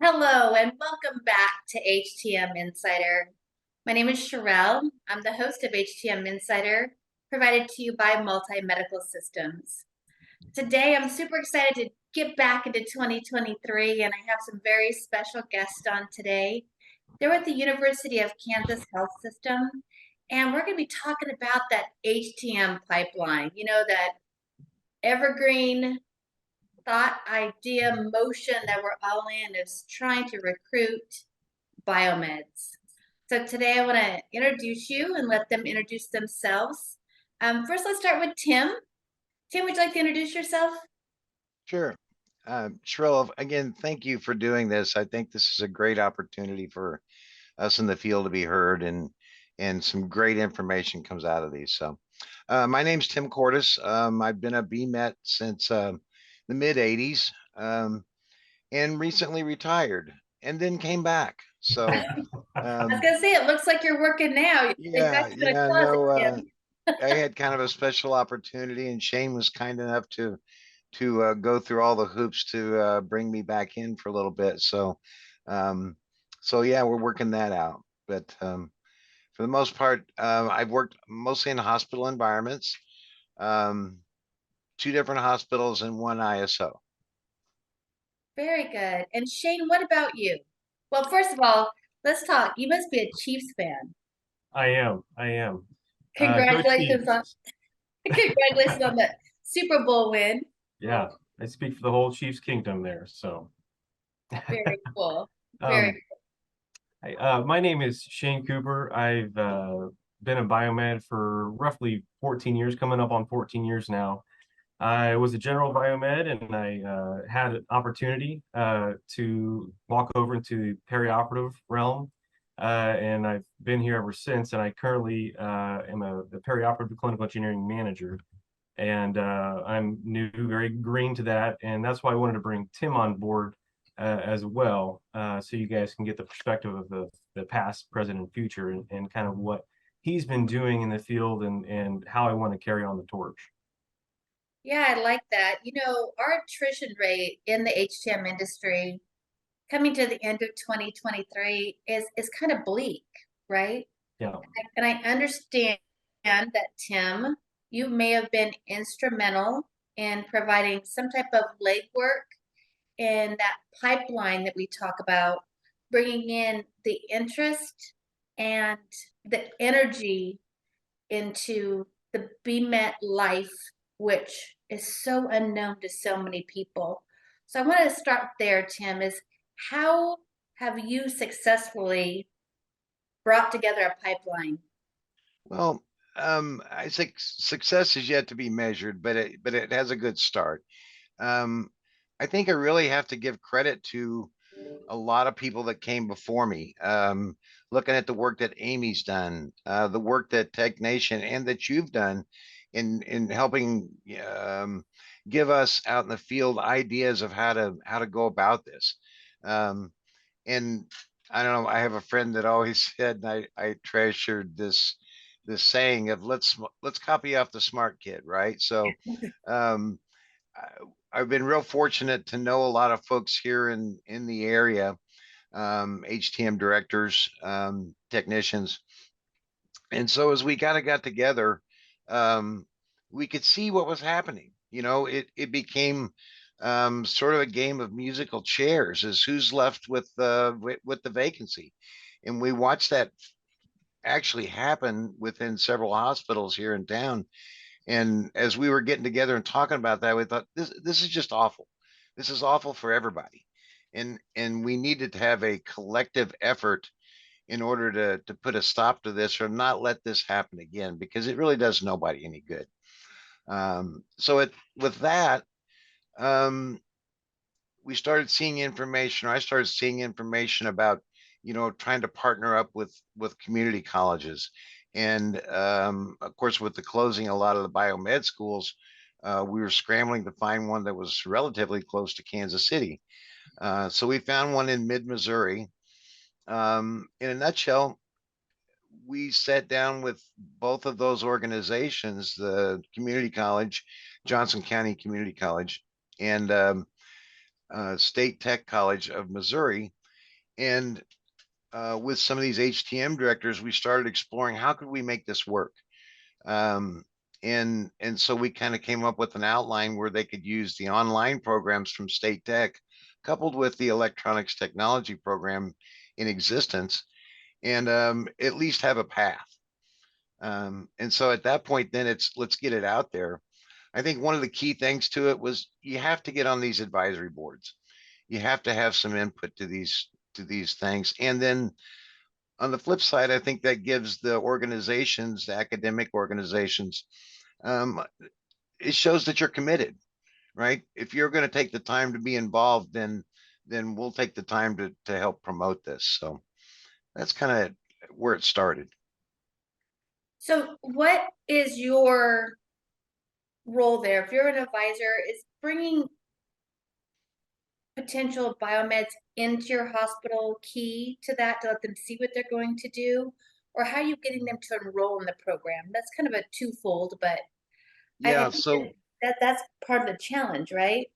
Hello and welcome back to HTM Insider. My name is Sherelle. I'm the host of HTM Insider, provided to you by Multi Medical Systems. Today, I'm super excited to get back into 2023, and I have some very special guests on today. They're at the University of Kansas Health System, and we're going to be talking about that HTM pipeline. You know, that evergreen thought, idea, motion that we're all in is trying to recruit biomeds. So today I want to introduce you and let them introduce themselves. First, let's start with Tim. Tim, would you like to introduce yourself? Sure. Sherelle, again, thank you for doing this. I think this is a great opportunity for us in the field to be heard, and some great information comes out of these. So, my name's Tim Cordes. I've been a BMET since the mid 80s, and recently retired and then came back. So, I was um, gonna say it looks like you're working now. In yeah, fact, it's gonna yeah, close no, it, Tim. I had kind of a special opportunity, and Shane was kind enough to go through all the hoops to bring me back in for a little bit. Um, so yeah, we're working that out. But for the most part, I've worked mostly in hospital environments, um, two different hospitals and one ISO. Very good. And Shane, what about you? Well, first of all, let's talk. You must be a Chiefs fan. I am. I am. Go Congratulations on Chiefs. congratulations on the Super Bowl win. Yeah, I speak for the whole Chiefs kingdom there. So, Very cool. Very um, my name is Shane Cooper. I've been a biomed for roughly 14 years, coming up on 14 years now. I was a general biomed, and I had an opportunity to walk over into the perioperative realm. And I've been here ever since. And I currently am the perioperative clinical engineering manager. And I'm new, very green to that. And that's why I wanted to bring Tim on board as well, so you guys can get the perspective of the past, present, and future, and kind of what he's been doing in the field, and how I want to carry on the torch. Yeah, I like that. You know, our attrition rate in the HTM industry coming to the end of 2023 is kind of bleak, right? Yeah. And I understand that Tim, you may have been instrumental in providing some type of legwork in that pipeline that we talk about, bringing in the interest and the energy into the BMET life, which is so unknown to so many people. So I want to start there, Tim, is how have you successfully brought together a pipeline? Well, I think success is yet to be measured, but it has a good start. Um, I think I really have to give credit to a lot of people that came before me. Looking at the work that Amy's done, the work that Tech Nation and that you've done in helping give us out in the field ideas of how to go about this. Um, and I don't know. I have a friend that always said, and I treasured this saying of let's copy off the smart kid, right? So um, I've been real fortunate to know a lot of folks here in the area, HTM directors, technicians. And so as we kind of got together, um, we could see what was happening. It became sort of a game of musical chairs, as who's left with the vacancy. And we watched that actually happen within several hospitals here in town. And as we were getting together and talking about that, we thought this is just awful. This is awful for everybody. And we needed to have a collective effort in order to put a stop to this or not let this happen again, because it really does nobody any good. So with that, um, we started seeing information, or I started seeing information about, trying to partner up with community colleges. And of course, with the closing a lot of the biomed schools, we were scrambling to find one that was relatively close to Kansas City. So we found one in mid-Missouri. In a nutshell, we sat down with both of those organizations, the community college, Johnson County Community College, and State Tech College of Missouri, And with some of these HTM directors, we started exploring how could we make this work. Um, and so we kind of came up with an outline where they could use the online programs from State Tech, coupled with the electronics technology program in existence, and at least have a path. And so at that point, then it's let's get it out there. I think one of the key things to it was you have to get on these advisory boards. You have to have some input to these things. And then on the flip side, I think that gives the organizations, the academic organizations, um, it shows that you're committed, right? If you're going to take the time to be involved, then we'll take the time to help promote this. So that's kind of where it started. So what is your role there? If you're an advisor, is bringing potential biomeds into your hospital key to that to let them see what they're going to do? Or how are you getting them to enroll in the program? That's kind of a twofold, but I Yeah, think so that's part of the challenge, right?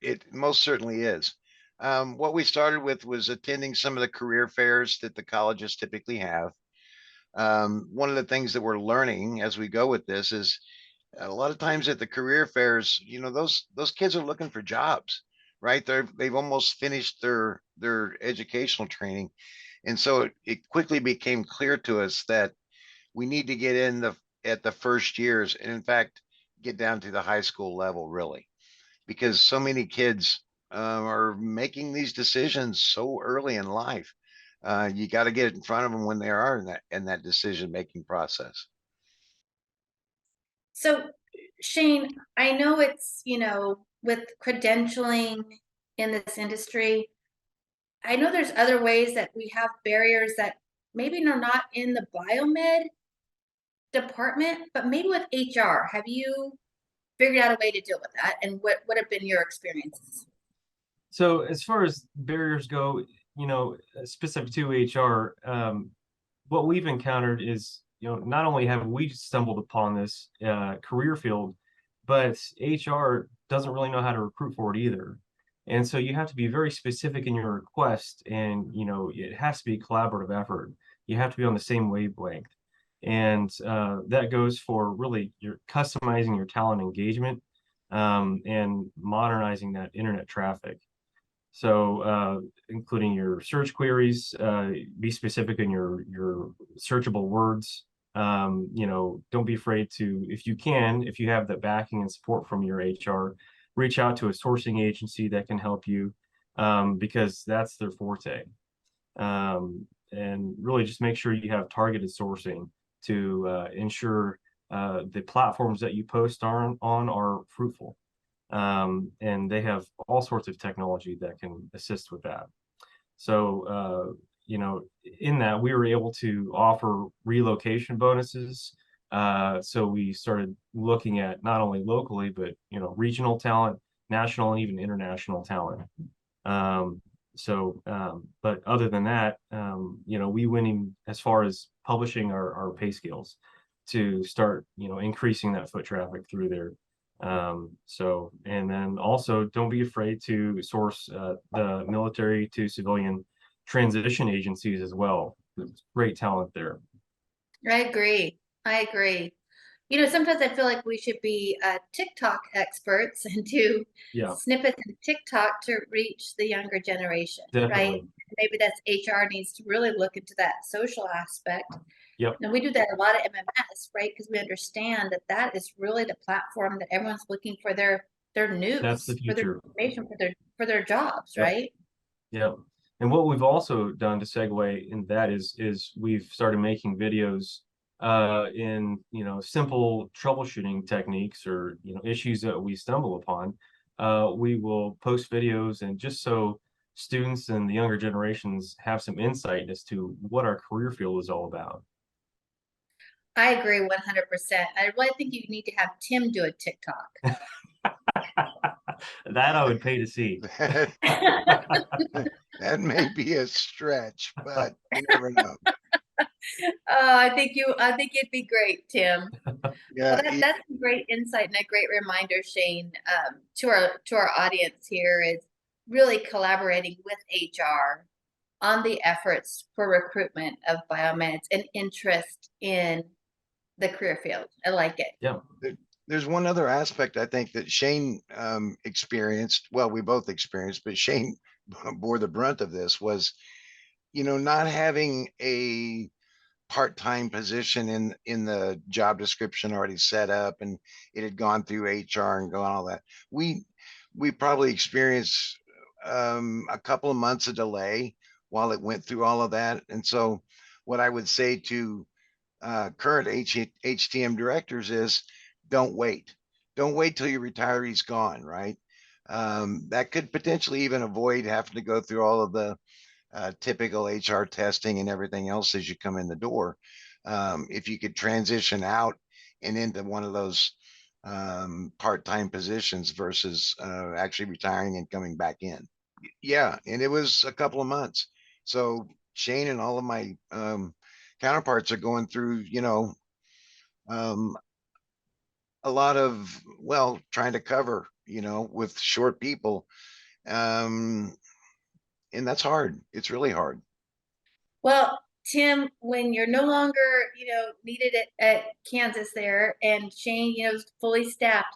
it most certainly is. What we started with was attending some of the career fairs that the colleges typically have. One of the things that we're learning as we go with this is a lot of times at the career fairs, those kids are looking for jobs, right? They've almost finished their educational training, and so it quickly became clear to us that we need to get in the at the first years, and in fact, get down to the high school level, really, because so many kids are making these decisions so early in life. You got to get it in front of them when they are in that decision making process. So, Shane, I know it's, with credentialing in this industry, I know there's other ways that we have barriers that maybe are not in the biomed department, but maybe with HR. Have you figured out a way to deal with that? And what have been your experiences? So as far as barriers go, specific to HR, what we've encountered is, not only have we stumbled upon this career field, but HR doesn't really know how to recruit for it either. And so you have to be very specific in your request, and it has to be a collaborative effort. You have to be on the same wavelength, and that goes for really your customizing your talent engagement, and modernizing that internet traffic. So, including your search queries, be specific in your searchable words. Don't be afraid to, if you can, if you have the backing and support from your HR, reach out to a sourcing agency that can help you, because that's their forte. And really just make sure you have targeted sourcing to ensure the platforms that you post on are fruitful. And they have all sorts of technology that can assist with that. So, in that we were able to offer relocation bonuses. So we started looking at not only locally, but regional talent, national, and even international talent. But other than that, we went in as far as publishing our pay scales to start, increasing that foot traffic through there. And then also don't be afraid to source the military to civilian transition agencies as well. There's great talent there. I agree. I agree. Sometimes I feel like we should be TikTok experts and do Yeah, snippets in TikTok to reach the younger generation, right? definitely. Maybe that's HR needs to really look into that social aspect. Yep, And we do that a lot of MMS, right? Because we understand that that is really the platform that everyone's looking for their that's the news, for their future. information, for their jobs, Yep, right? yep. And what we've also done to segue in that is we've started making videos in simple troubleshooting techniques, or issues that we stumble upon. We will post videos, and just so students and the younger generations have some insight as to what our career field is all about. I agree 100%. I really think you need to have Tim do a TikTok. That I would pay to see. That, that may be a stretch, but you never know. I think it'd be great, Tim. Well, Yeah, that's a great insight and a great reminder, Shane, to our audience here is really collaborating with HR on the efforts for recruitment of biomeds and interest in the career field. I like it. Yeah. There's one other aspect I think that Shane experienced. Well, we both experienced, but Shane bore the brunt of this was, not having a part-time position in the job description already set up, and it had gone through HR and gone all that. We probably experienced a couple of months of delay while it went through all of that. And so what I would say to current HTM directors is don't wait. Don't wait till your retiree's gone, right? That could potentially even avoid having to go through all of the typical HR testing and everything else as you come in the door. If you could transition out and into one of those part-time positions versus actually retiring and coming back in. Yeah, and it was a couple of months. So Shane and all of my counterparts are going through, um, a lot of, well, trying to cover, with short people. And that's hard. It's really hard. Well, Tim, when you're no longer, needed at Kansas there, and Shane, is fully staffed,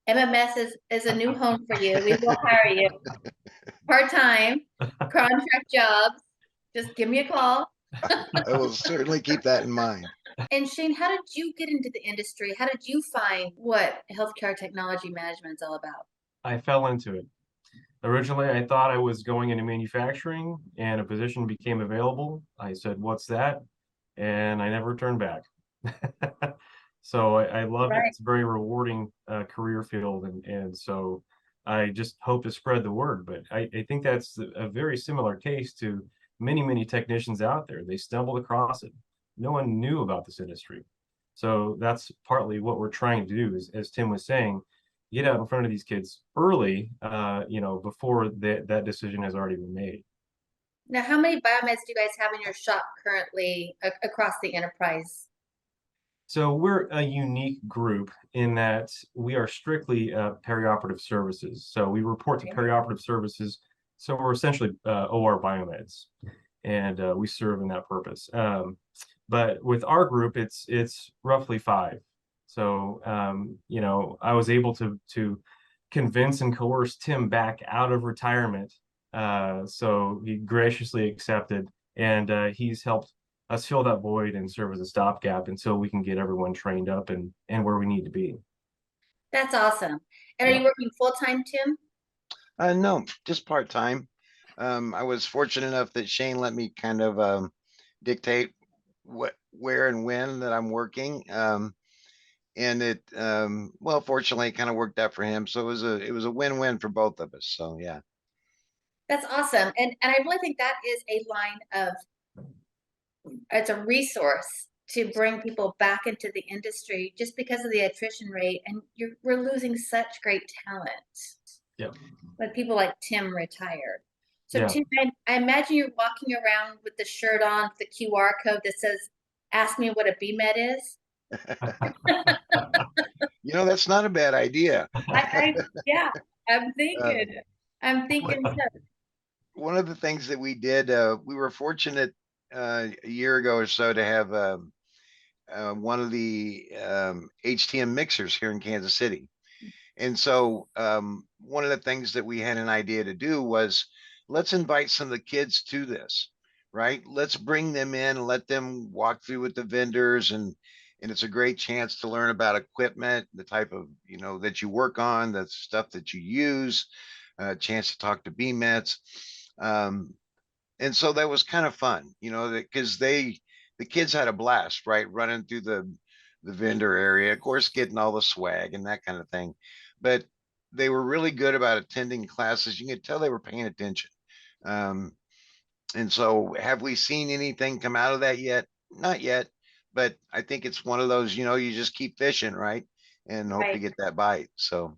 MMS is a new home for you. We will hire you part-time, contract jobs. Just give me a call. I will certainly keep that in mind. And Shane, how did you get into the industry? How did you find what healthcare technology management is all about? I fell into it. Originally, I thought I was going into manufacturing, and a position became available. I said, "What's that?" And I never turned back. So I love it. Right. It's a very rewarding career field, and so I just hope to spread the word. But I think that's a very similar case to many technicians out there. They stumbled across it. No one knew about this industry. So that's partly what we're trying to do, is, as Tim was saying, get out in front of these kids early, before that decision has already been made. Now, how many biomeds do you guys have in your shop currently across the enterprise? So we're a unique group in that we are strictly perioperative services. So we report to Okay. perioperative services. So we're essentially OR biomeds, and we serve in that purpose. But with our group, it's roughly 5. So I was able to convince and coerce Tim back out of retirement. So he graciously accepted, and he's helped us fill that void and serve as a stopgap until we can get everyone trained up and where we need to be. That's awesome. And are Yeah. you working full-time, Tim? No, just part-time. I was fortunate enough that Shane let me kind of dictate where and when that I'm working. And it, well, fortunately, it kind of worked out for him. So it was a win-win for both of us. So yeah. That's awesome. And I really think that is a line of, it's a resource to bring people back into the industry just because of the attrition rate. And we're losing such great talent. Yeah. When people like Tim retired. So Yeah. Tim, I imagine you're walking around with the shirt on, the QR code that says, "Ask me what a BMed is." That's not a bad idea. Yeah, I'm thinking. I'm thinking so. One of the things that we did, we were fortunate a year ago or so to have one of the HTM mixers here in Kansas City. And so one of the things that we had an idea to do was, let's invite some of the kids to this, right? Let's bring them in and let them walk through with the vendors, and it's a great chance to learn about equipment, the type of, that you work on, the stuff that you use, a chance to talk to BMETs. And so that was kind of fun, because the kids had a blast, right? Running through the vendor area, of course, getting all the swag and that kind of thing. But they were really good about attending classes. You could tell they were paying attention. And so have we seen anything come out of that yet? Not yet, but I think it's one of those, you just keep fishing, right? And hope to Right. get that bite. So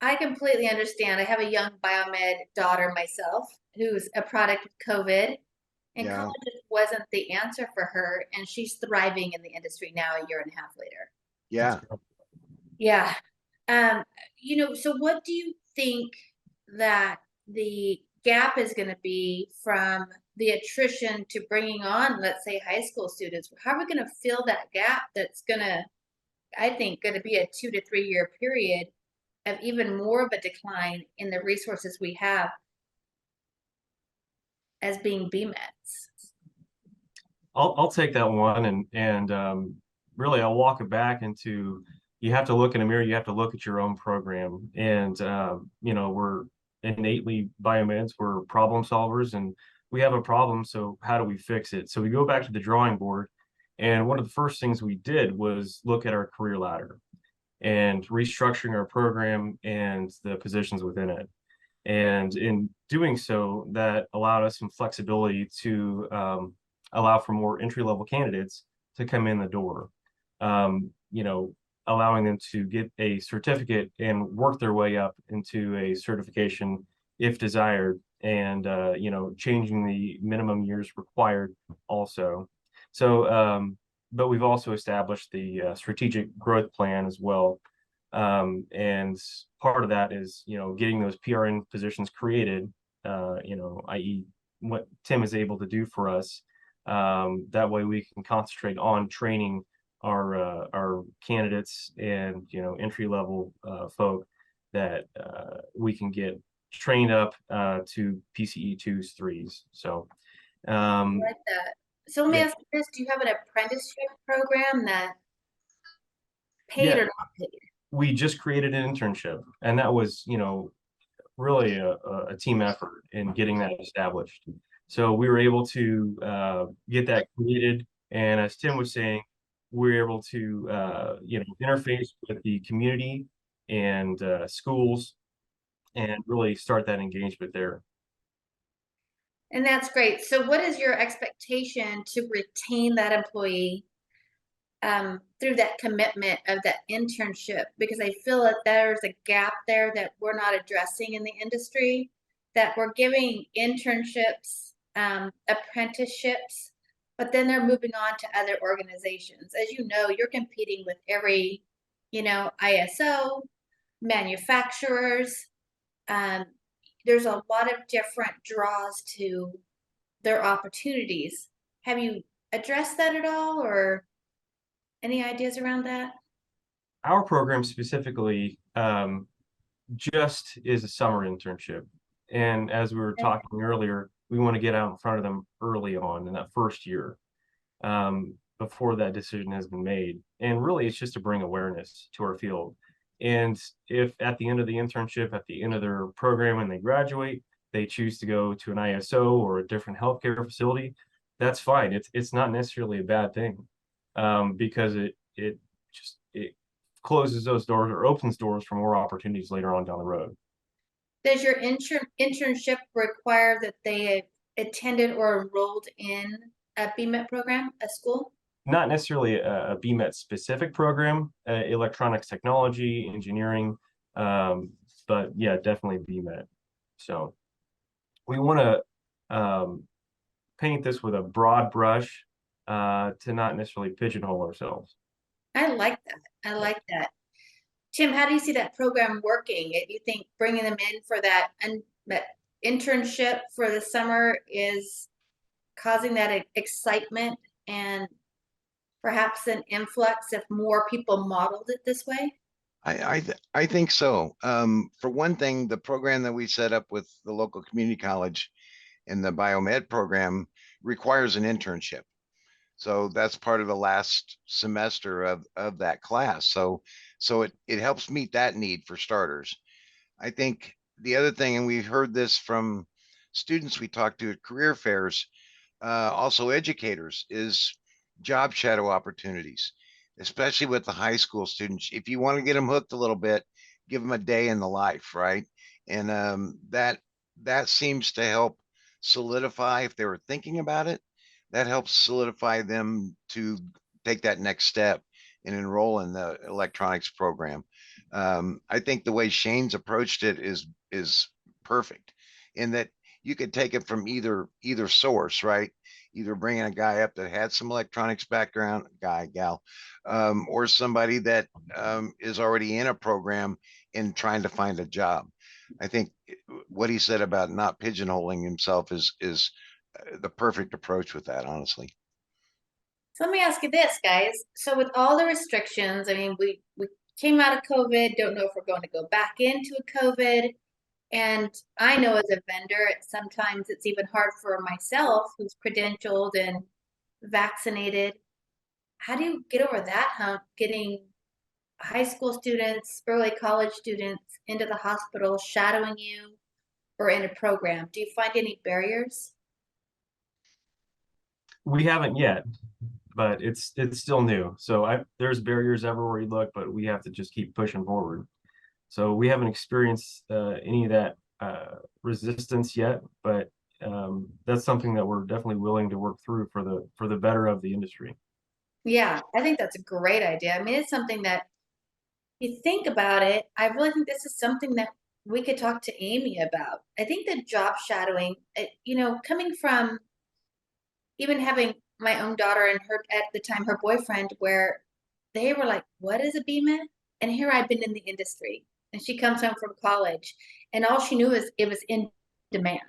I completely understand. I have a young biomed daughter myself who's a product of COVID, and yeah, college just wasn't the answer for her, and she's thriving in the industry now a year and a half later. yeah. Yeah. So what do you think that the gap is going to be from the attrition to bringing on, let's say, high school students. How are we going to fill that gap that's going to, I think, going to be a 2 to 3 year period of even more of a decline in the resources we have as being BMEDs? I'll take that one, and really I'll walk it back into, you have to look in a mirror, you have to look at your own program. And you know, we're innately biomeds, we're problem solvers, and we have a problem, so how do we fix it? So we go back to the drawing board, and one of the first things we did was look at our career ladder and restructuring our program and the positions within it. And in doing so, that allowed us some flexibility to allow for more entry-level candidates to come in the door. You know, allowing them to get a certificate and work their way up into a certification if desired, and you know, changing the minimum years required also. So, but we've also established the strategic growth plan as well. And part of that is, you know, getting those PRN positions created, you know, i.e. what Tim is able to do for us. That way we can concentrate on training our candidates and, you know, entry level folk that we can get trained up to PCE 2s, 3s. So I like that. So let me yeah. ask you this: do you have an apprenticeship program that paid Yeah, or not paid? we just created an internship, and that was, you know, really a team effort in getting that established. So we were able to get that created, and as Tim was saying, we were able to you know, interface with the community and schools, and really start that engagement there. And that's great. So what is your expectation to retain that employee through that commitment of that internship? Because I feel that there's a gap there that we're not addressing in the industry, that we're giving internships, apprenticeships, but then they're moving on to other organizations. As you know, you're competing with every, you know, ISO, manufacturers. Um, there's a lot of different draws to their opportunities. Have you addressed that at all, or any ideas around that? Our program specifically just is a summer internship. And as we were Okay. talking earlier, we want to get out in front of them early on in that first year, before that decision has been made. And really, it's just to bring awareness to our field. And if at the end of the internship, at the end of their program, when they graduate, they choose to go to an ISO or a different healthcare facility, that's fine. It's not necessarily a bad thing, because it closes those doors or opens doors for more opportunities later on down the road. Does your internship require that they attended or enrolled in a BMET program, a school? Not necessarily a BMET specific program, electronics technology, engineering, but yeah, definitely BMET. So we want to paint this with a broad brush, to not necessarily pigeonhole ourselves. I like that. I like that. Tim, how do you see that program working? Do you think bringing them in for that internship for the summer is causing that excitement and perhaps an influx if more people modeled it this way? I think so. For one thing, the program that we set up with the local community college and the biomed program requires an internship. So that's part of the last semester of that class. So it helps meet that need for starters. I think the other thing, and we've heard this from students we talked to at career fairs, also educators, is job shadow opportunities, especially with the high school students. If you want to get them hooked a little bit, give them a day in the life, right? And that seems to help solidify, if they were thinking about it, that helps solidify them to take that next step and enroll in the electronics program. I think the way Shane's approached it is perfect, in that you could take it from either source, right? Either bringing a guy up that had some electronics background, gal, or somebody that is already in a program and trying to find a job. I think what he said about not pigeonholing himself is the perfect approach with that, honestly. So let me ask you this, guys. So with all the restrictions, I mean, we came out of COVID, don't know if we're going to go back into a COVID. And I know as a vendor, sometimes it's even hard for myself who's credentialed and vaccinated. How do you get over that hump, getting high school students, early college students into the hospital, shadowing you or in a program? Do you find any barriers? We haven't yet, but it's still new. So there's barriers everywhere you look, but we have to just keep pushing forward. So we haven't experienced any of that resistance yet, but that's something that we're definitely willing to work through for the better of the industry. Yeah, I think that's a great idea. I mean, it's something that you think about it. I really think this is something that we could talk to Amy about. I think the job shadowing, coming from even having my own daughter and her at the time, her boyfriend, where they were like, "What is a BMed?" And here I've been in the industry, and she comes home from college, and all she knew is it was in demand,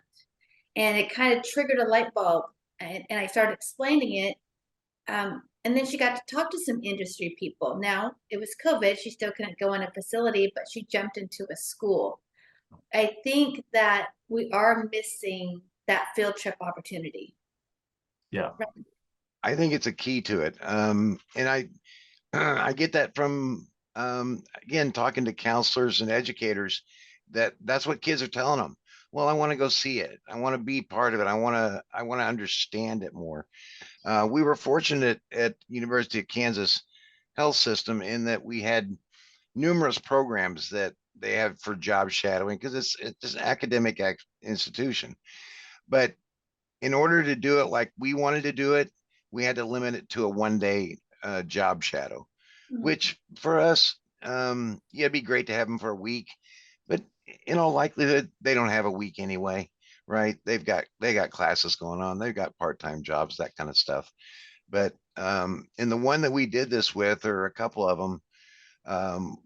and it kind of triggered a light bulb, and I started explaining it. And then she got to talk to some industry people. Now it was COVID; she still couldn't go in a facility, but she jumped into a school. I think that we are missing that field trip opportunity. Yeah. I think it's a key to it. And I get that from again talking to counselors and educators that's what kids are telling them. Well, I want to go see it. I want to be part of it. I want to understand it more. We were fortunate at University of Kansas Health System in that we had numerous programs that they have for job shadowing because it's an academic institution. But in order to do it like we wanted to do it, we had to limit it to a 1 day job shadow, Mhm. which for us, yeah, it'd be great to have them for a week, but in all likelihood, they don't have a week anyway, right? They got classes going on, they've got part-time jobs, that kind of stuff. But in the one that we did this with, or a couple of them,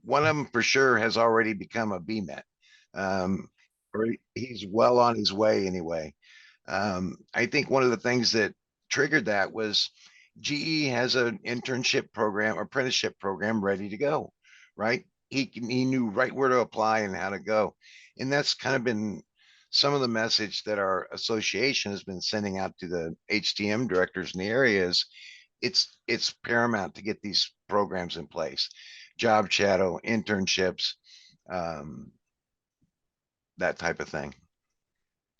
one of them for sure has already become a BMET, or he's well on his way anyway. I think one of the things that triggered that was GE has an internship program, apprenticeship program ready to go, right? He knew right where to apply and how to go. And that's kind of been some of the message that our association has been sending out to the HTM directors in the area is it's paramount to get these programs in place. Job shadow, internships, um, that type of thing.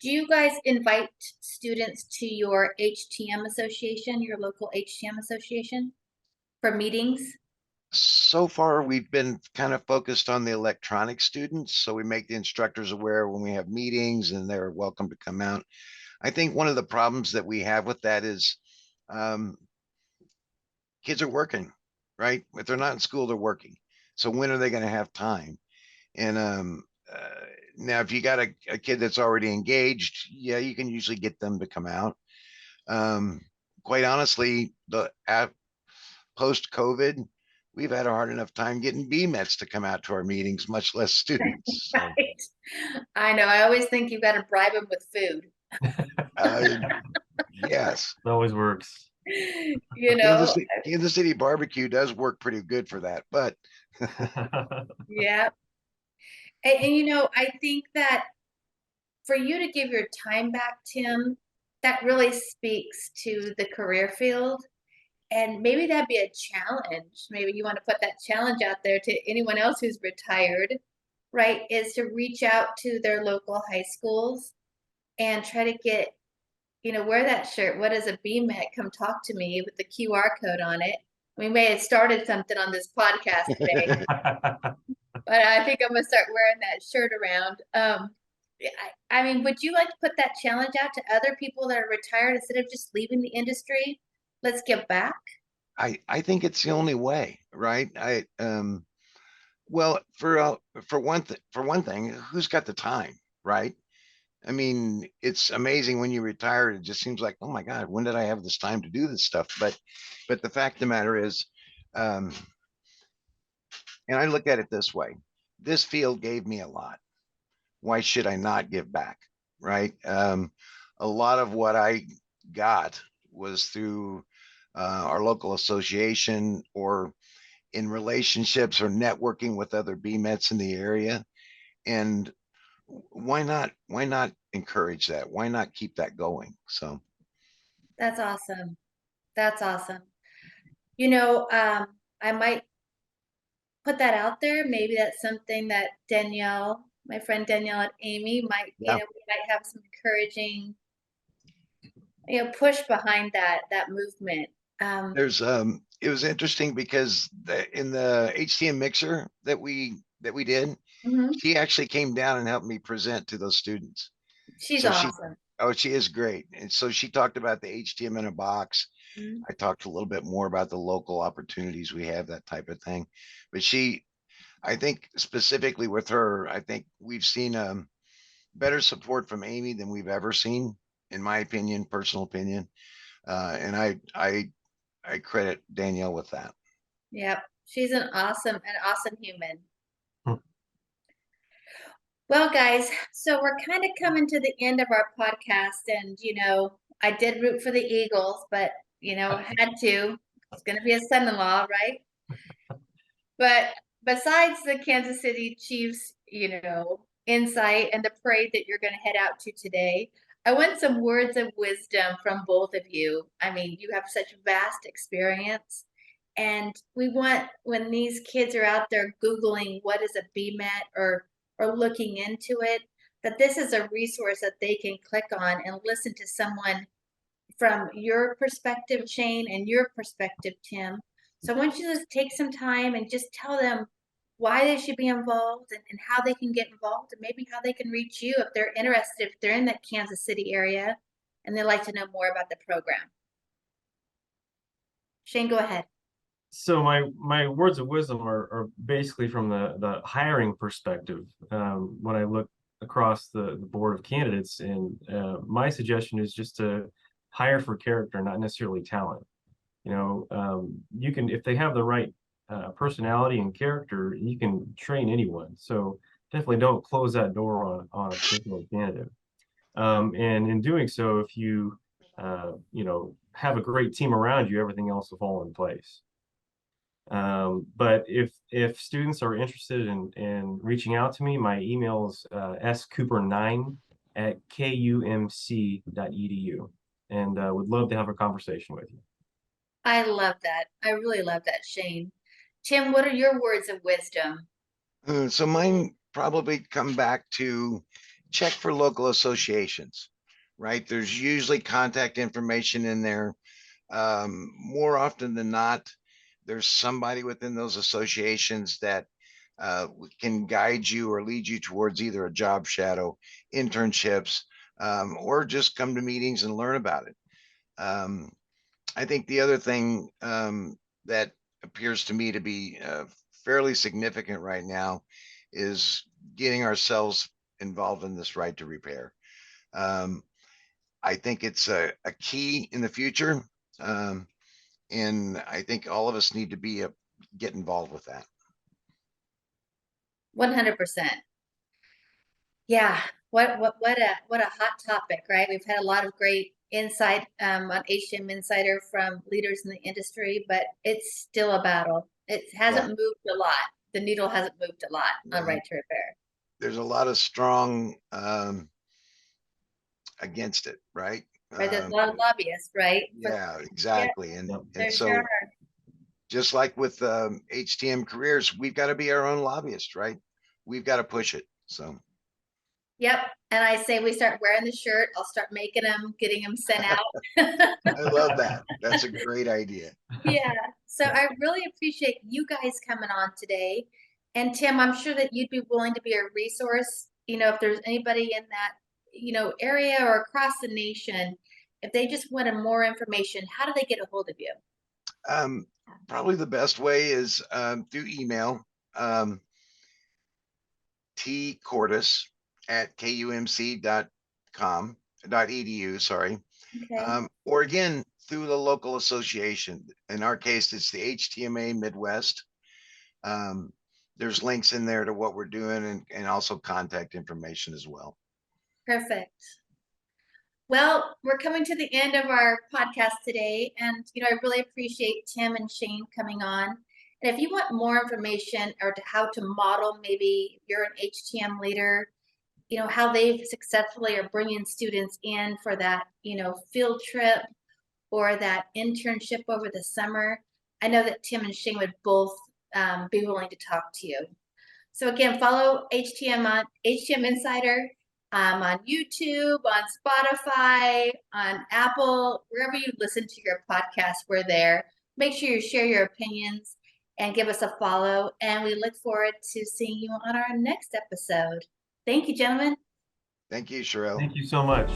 Do you guys invite students to your HTM association, your local HTM association for meetings? So far, we've been kind of focused on the electronic students. So we make the instructors aware when we have meetings and they're welcome to come out. I think one of the problems that we have with that is um, kids are working, right? If they're not in school, they're working. So when are they going to have time? And now, if you got a kid that's already engaged, yeah, you can usually get them to come out. Um, quite honestly, the post COVID, we've had a hard enough time getting BMETs to come out to our meetings, much less students. So, Right. I know. I always think you've got to bribe them with food. uh, yes, It always works. You know, Kansas City barbecue does work pretty good for that, but yeah. I think that for you to give your time back, Tim, that really speaks to the career field. And maybe that'd be a challenge. Maybe you want to put that challenge out there to anyone else who's retired, right? Is to reach out to their local high schools and try to get, wear that shirt. What is a BMET? Come talk to me with the QR code on it. We may have started something on this podcast today, but I think I'm gonna start wearing that shirt around. Yeah, I mean, would you like to put that challenge out to other people that are retired instead of just leaving the industry? Let's give back. I think it's the only way, right? Well, for one thing, who's got the time, right? I mean, it's amazing when you retire. It just seems like, oh my God, when did I have this time to do this stuff? But the fact of the matter is, um, and I look at it this way: this field gave me a lot, why should I not give back? Right. A lot of what I got was through our local association or in relationships or networking with other BMETs in the area. And why not encourage that? Why not keep that going? So That's awesome. That's awesome. I might put that out there. Maybe that's something that Danielle, my friend Danielle and Amy might, yeah, we might have some encouraging, push behind that movement. there's it was interesting because in the HTM mixer that we did, Mhm. she actually came down and helped me present to those students. She's So awesome. she is great. And so she talked about the HTM in a box. Mhm. I talked a little bit more about the local opportunities we have, that type of thing. But I think specifically with her, I think we've seen better support from Amy than we've ever seen, in my opinion, personal opinion. And I credit Danielle with that. Yep. She's an awesome human. Hmm. Well, guys, so we're kind of coming to the end of our podcast, and I did root for the Eagles, but had to. It's going to be a son-in-law, right? But besides the Kansas City Chiefs, insight and the parade that you're going to head out to today, I want some words of wisdom from both of you. I mean, you have such vast experience. And we want, when these kids are out there Googling what is a BMET or looking into it, that this is a resource that they can click on and listen to someone from your perspective, Shane, and your perspective, Tim. So I want you to just take some time and just tell them why they should be involved and how they can get involved and maybe how they can reach you if they're interested, if they're in that Kansas City area and they'd like to know more about the program. Shane, go ahead. So my words of wisdom are basically from the hiring perspective. When I look across the board of candidates, and my suggestion is just to hire for character, not necessarily talent. You can, if they have the right personality and character, you can train anyone. So definitely don't close that door on a particular candidate. And in doing so, if you have a great team around you, everything else will fall in place. But if students are interested in reaching out to me, my email is scooper9@kumc.edu, and would love to have a conversation with you. I love that. I really love that, Shane. Tim, what are your words of wisdom? So mine probably come back to check for local associations, right? There's usually contact information in there. More often than not, there's somebody within those associations that can guide you or lead you towards either a job shadow, internships, or just come to meetings and learn about it. I think the other thing that appears to me to be fairly significant right now is getting ourselves involved in this right to repair. Um, I think it's a key in the future. And I think all of us need to get involved with that. 100%. Yeah, what a hot topic, right? We've had a lot of great insight on HTM Insider from leaders in the industry, but it's still a battle. It hasn't moved a lot. The needle hasn't moved a lot on right to repair. There's a lot of strong against it, right? Right, there's a lot of lobbyists, right? Yeah, exactly. And Yep. There so sure are. just like with HTM careers, we've got to be our own lobbyist, right? We've got to push it. So Yep. And I say we start wearing the shirt. I'll start making them, getting them sent out. I love that. That's a great idea. Yeah. So I really appreciate you guys coming on today. And Tim, I'm sure that you'd be willing to be a resource, if there's anybody in that, area or across the nation, if they just wanted more information, how do they get a hold of you? Probably the best way is through email, tcortis@kumc.edu, sorry. Okay. Or again, through the local association. In our case, it's the HTMA Midwest. there's links in there to what we're doing and also contact information as well. Perfect. Well, we're coming to the end of our podcast today, and I really appreciate Tim and Shane coming on. And if you want more information or how to model, maybe you're an HTM leader, how they successfully are bringing students in for that, field trip or that internship over the summer, I know that Tim and Shane would both be willing to talk to you. So again, follow HTM on HTM Insider on YouTube, on Spotify, on Apple, wherever you listen to your podcast, we're there. Make sure you share your opinions and give us a follow. And we look forward to seeing you on our next episode. Thank you, gentlemen. Thank you, Sherelle. Thank you so much.